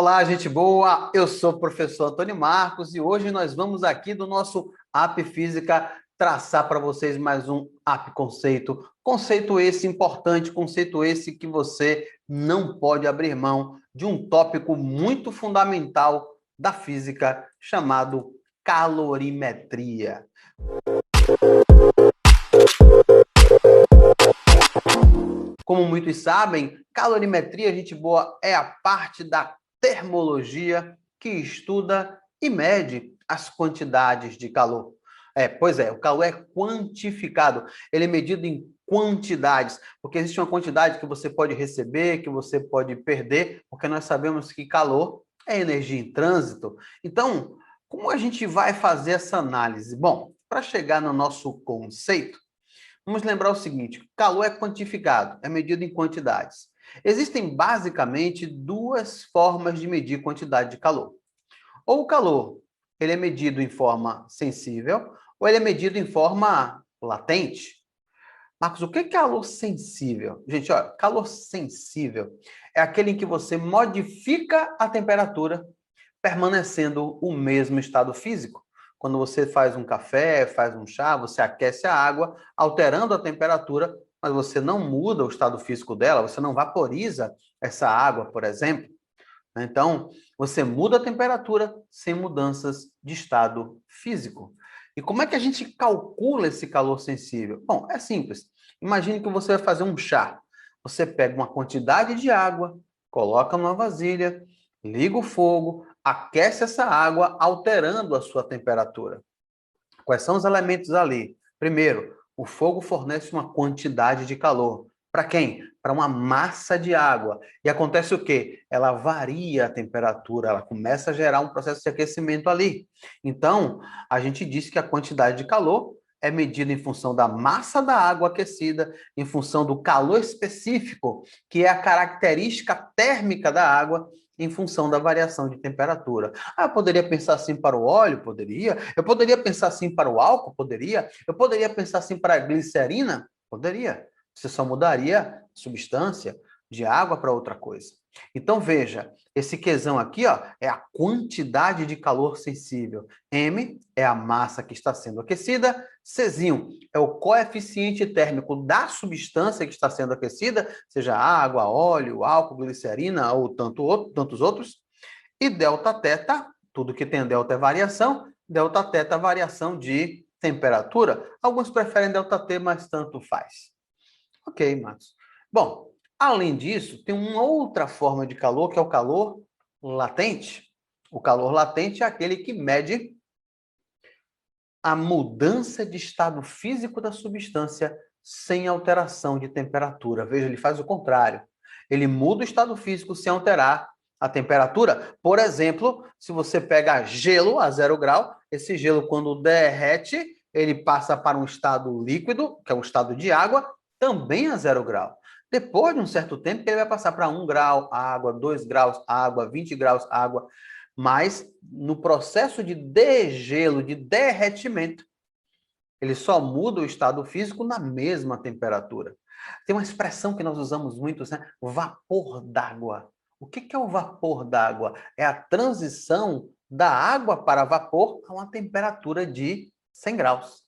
Olá, gente boa! Eu sou o professor Antônio Marcos e hoje nós vamos aqui do nosso App Física traçar para vocês mais um App Conceito. Conceito esse importante, conceito esse que você não pode abrir mão de um tópico muito fundamental da física chamado calorimetria. Como muitos sabem, calorimetria, gente boa, é a parte da termologia que estuda e mede as quantidades de calor. Pois é, o calor é quantificado, ele é medido em quantidades, porque existe uma quantidade que você pode receber, que você pode perder, porque nós sabemos que calor é energia em trânsito. Então, como a gente vai fazer essa análise? Bom, para chegar no nosso conceito, vamos lembrar o seguinte: calor é quantificado, é medido em quantidades. Existem basicamente duas formas de medir quantidade de calor. Ou o calor, ele é medido em forma sensível, ou ele é medido em forma latente. Marcos, o que é calor sensível? Gente, olha, calor sensível é aquele em que você modifica a temperatura permanecendo o mesmo estado físico. Quando você faz um café, faz um chá, você aquece a água, alterando a temperatura, mas você não muda o estado físico dela, você não vaporiza essa água, por exemplo. Então, você muda a temperatura sem mudanças de estado físico. E como é que a gente calcula esse calor sensível? Bom, é simples. Imagine que você vai fazer um chá. Você pega uma quantidade de água, coloca numa vasilha, liga o fogo, aquece essa água, alterando a sua temperatura. Quais são os elementos ali? Primeiro, o fogo fornece uma quantidade de calor. Para quem? Para uma massa de água. E acontece o quê? Ela varia a temperatura, ela começa a gerar um processo de aquecimento ali. Então, a gente diz que a quantidade de calor é medida em função da massa da água aquecida, em função do calor específico, que é a característica térmica da água, em função da variação de temperatura. Ah, eu poderia pensar assim para o óleo? Poderia. Eu poderia pensar assim para o álcool? Poderia. Eu poderia pensar assim para a glicerina? Poderia. Você só mudaria a substância de água para outra coisa. Então, veja, esse Qzão aqui, ó, é a quantidade de calor sensível. M é a massa que está sendo aquecida. Czinho é o coeficiente térmico da substância que está sendo aquecida, seja água, óleo, álcool, glicerina ou tantos outros. E delta teta, tudo que tem delta é variação, delta teta é variação de temperatura. Alguns preferem delta T, mas tanto faz. Ok, Marcos. Bom, além disso, tem uma outra forma de calor, que é o calor latente. O calor latente é aquele que mede a mudança de estado físico da substância sem alteração de temperatura. Veja, ele faz o contrário. Ele muda o estado físico sem alterar a temperatura. Por exemplo, se você pega gelo a 0 grau, esse gelo, quando derrete, ele passa para um estado líquido, que é um estado de água, também a 0 grau. Depois de um certo tempo, ele vai passar para 1 grau, água, 2 graus, água, 20 graus, água. Mas no processo de degelo, de derretimento, ele só muda o estado físico na mesma temperatura. Tem uma expressão que nós usamos muito, né? Vapor d'água. O que é o vapor d'água? É a transição da água para vapor a uma temperatura de 100 graus.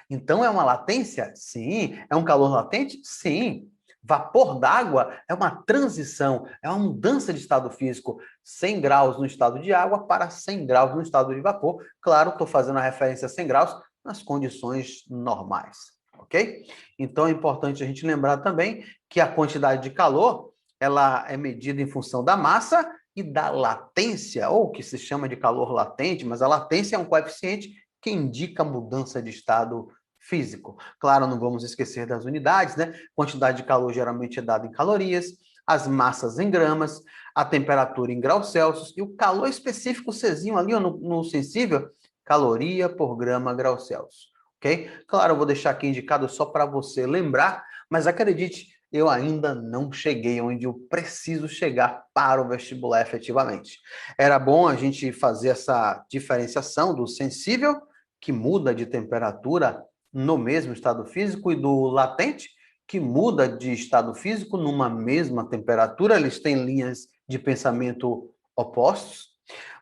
Então, é uma latência? Sim. É um calor latente? Sim. Vapor d'água é uma transição, é uma mudança de estado físico. 100 graus no estado de água para 100 graus no estado de vapor. Claro, estou fazendo a referência a 100 graus nas condições normais, ok? Então, é importante a gente lembrar também que a quantidade de calor, ela é medida em função da massa e da latência, ou que se chama de calor latente, mas a latência é um coeficiente que indica a mudança de estado físico. Claro, não vamos esquecer das unidades, né? Quantidade de calor geralmente é dada em calorias, as massas em gramas, a temperatura em graus Celsius e o calor específico Czinho ali no sensível, caloria por grama grau Celsius, ok? Claro, eu vou deixar aqui indicado só para você lembrar, mas acredite, eu ainda não cheguei onde eu preciso chegar para o vestibular efetivamente. Era bom a gente fazer essa diferenciação do sensível, que muda de temperatura no mesmo estado físico, e do latente, que muda de estado físico numa mesma temperatura. Eles têm linhas de pensamento opostos,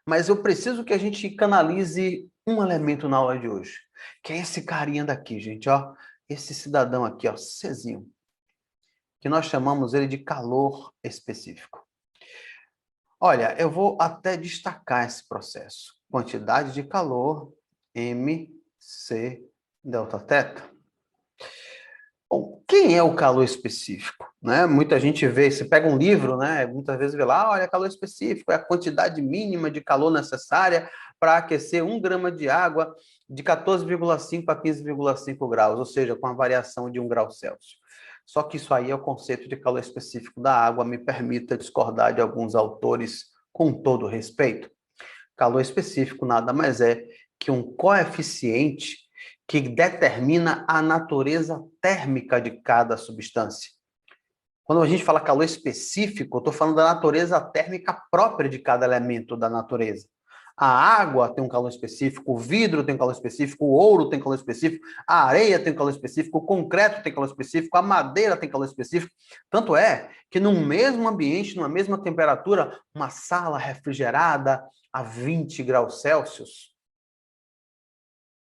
mas eu preciso que a gente canalize um elemento na aula de hoje, que é esse carinha daqui, gente, ó, esse cidadão aqui, ó, Czinho, que nós chamamos ele de calor específico. Olha, eu vou até destacar esse processo. Quantidade de calor, mc delta θ. Bom, quem é o calor específico? Né? Muita gente vê, você pega um livro, né? Muitas vezes vê lá, olha, calor específico é a quantidade mínima de calor necessária para aquecer 1 grama de água de 14,5 a 15,5 graus, ou seja, com a variação de 1 grau Celsius. Só que isso aí é o conceito de calor específico da água, me permita discordar de alguns autores com todo respeito. Calor específico nada mais é que um coeficiente que determina a natureza térmica de cada substância. Quando a gente fala calor específico, eu estou falando da natureza térmica própria de cada elemento da natureza. A água tem um calor específico, o vidro tem um calor específico, o ouro tem calor específico, a areia tem um calor específico, o concreto tem calor específico, a madeira tem calor específico. Tanto é que num mesmo ambiente, numa mesma temperatura, uma sala refrigerada a 20 graus Celsius,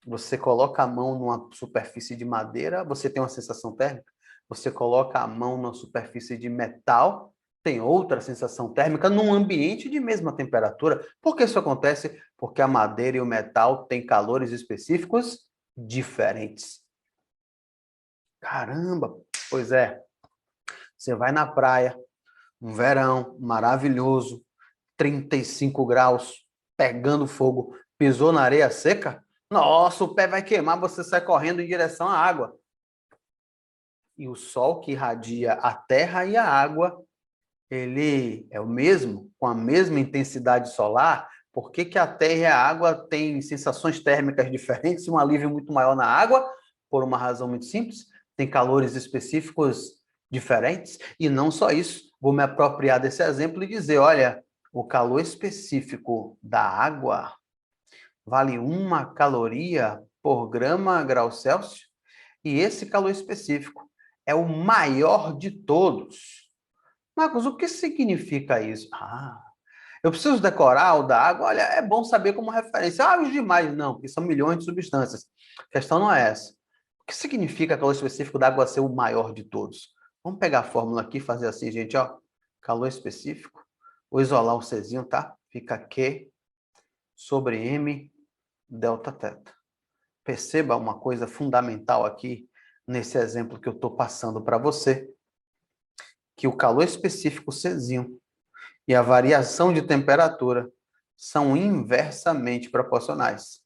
você coloca a mão numa superfície de madeira, você tem uma sensação térmica. Você coloca a mão numa superfície de metal, tem outra sensação térmica num ambiente de mesma temperatura. Por que isso acontece? Porque a madeira e o metal têm calores específicos diferentes. Caramba! Pois é. Você vai na praia, um verão maravilhoso, 35 graus, pegando fogo, pisou na areia seca, nossa, o pé vai queimar, você sai correndo em direção à água. E o sol que irradia a terra e a água, ele é o mesmo, com a mesma intensidade solar. Por que que a terra e a água têm sensações térmicas diferentes, um alívio muito maior na água? Por uma razão muito simples, tem calores específicos diferentes. E não só isso, vou me apropriar desse exemplo e dizer, olha, o calor específico da água vale 1 caloria por grau Celsius, e esse calor específico é o maior de todos. Marcos, o que significa isso? Eu preciso decorar o da água? Olha, é bom saber como referência. Os demais não, porque são milhões de substâncias. A questão não é essa. O que significa calor específico da água ser o maior de todos? Vamos pegar a fórmula aqui e fazer assim, gente, ó. Calor específico. Vou isolar o Czinho, tá? Fica Q sobre M delta θ. Perceba uma coisa fundamental aqui nesse exemplo que eu estou passando para você, que o calor específico Czinho e a variação de temperatura são inversamente proporcionais.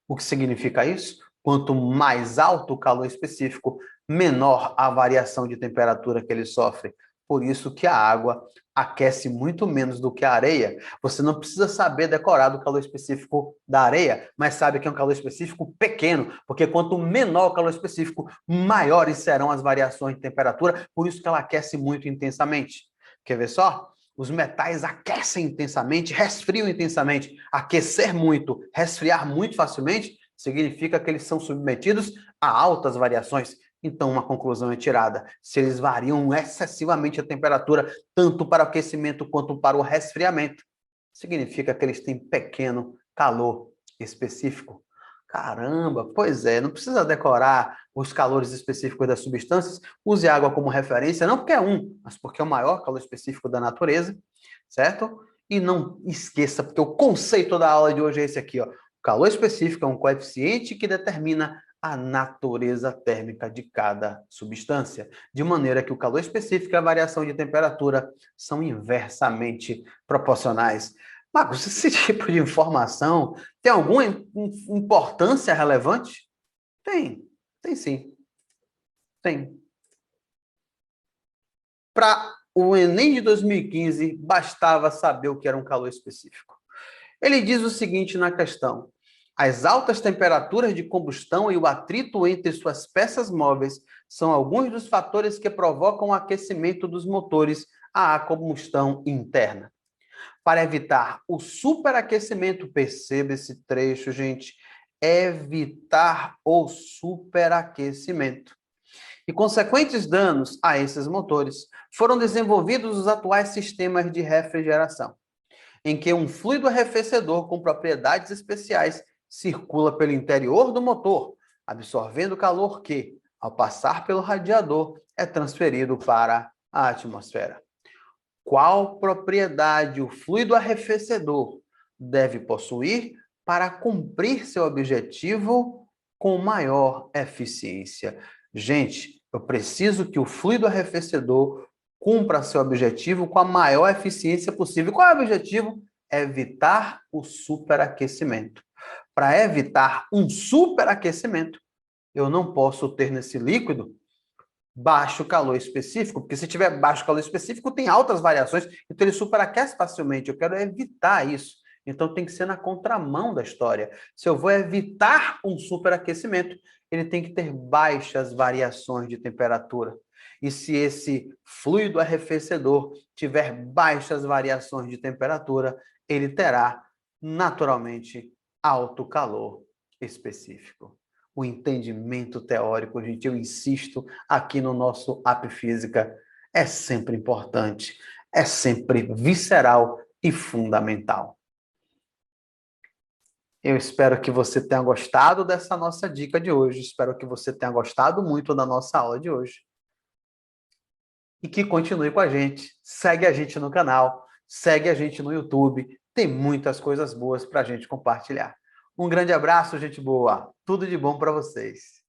O que significa isso? Quanto mais alto o calor específico, menor a variação de temperatura que ele sofre. Por isso que a água aquece muito menos do que a areia. Você não precisa saber decorar do calor específico da areia, mas sabe que é um calor específico pequeno, porque quanto menor o calor específico, maiores serão as variações de temperatura, por isso que ela aquece muito intensamente. Quer ver só? Os metais aquecem intensamente, resfriam intensamente. Aquecer muito, resfriar muito facilmente, significa que eles são submetidos a altas variações. Então, uma conclusão é tirada. Se eles variam excessivamente a temperatura, tanto para o aquecimento quanto para o resfriamento, significa que eles têm pequeno calor específico. Caramba, pois é, não precisa decorar os calores específicos das substâncias, use água como referência, não porque é mas porque é o maior calor específico da natureza, certo? E não esqueça, porque o conceito da aula de hoje é esse aqui, ó. O calor específico é um coeficiente que determina a natureza térmica de cada substância, de maneira que o calor específico e a variação de temperatura são inversamente proporcionais. Marcos, esse tipo de informação tem alguma importância relevante? Tem sim. Tem. Para o Enem de 2015, bastava saber o que era um calor específico. Ele diz o seguinte na questão: as altas temperaturas de combustão e o atrito entre suas peças móveis são alguns dos fatores que provocam o aquecimento dos motores à combustão interna. Para evitar o superaquecimento, perceba esse trecho, gente, evitar o superaquecimento e consequentes danos a esses motores, foram desenvolvidos os atuais sistemas de refrigeração. em que um fluido arrefecedor com propriedades especiais circula pelo interior do motor, absorvendo calor que, ao passar pelo radiador, é transferido para a atmosfera. Qual propriedade o fluido arrefecedor deve possuir para cumprir seu objetivo com maior eficiência? Gente, eu preciso que o fluido arrefecedor cumpra seu objetivo com a maior eficiência possível. Qual é o objetivo? Evitar o superaquecimento. Para evitar um superaquecimento, eu não posso ter nesse líquido baixo calor específico, porque se tiver baixo calor específico, tem altas variações, então ele superaquece facilmente. Eu quero evitar isso. Então tem que ser na contramão da história. Se eu vou evitar um superaquecimento, ele tem que ter baixas variações de temperatura. E se esse fluido arrefecedor tiver baixas variações de temperatura, ele terá naturalmente alto calor específico. O entendimento teórico, gente, eu insisto, aqui no nosso App Física, é sempre importante, é sempre visceral e fundamental. Eu espero que você tenha gostado dessa nossa dica de hoje, espero que você tenha gostado muito da nossa aula de hoje. E que continue com a gente, segue a gente no canal, segue a gente no YouTube, tem muitas coisas boas para a gente compartilhar. Um grande abraço, gente boa, tudo de bom para vocês.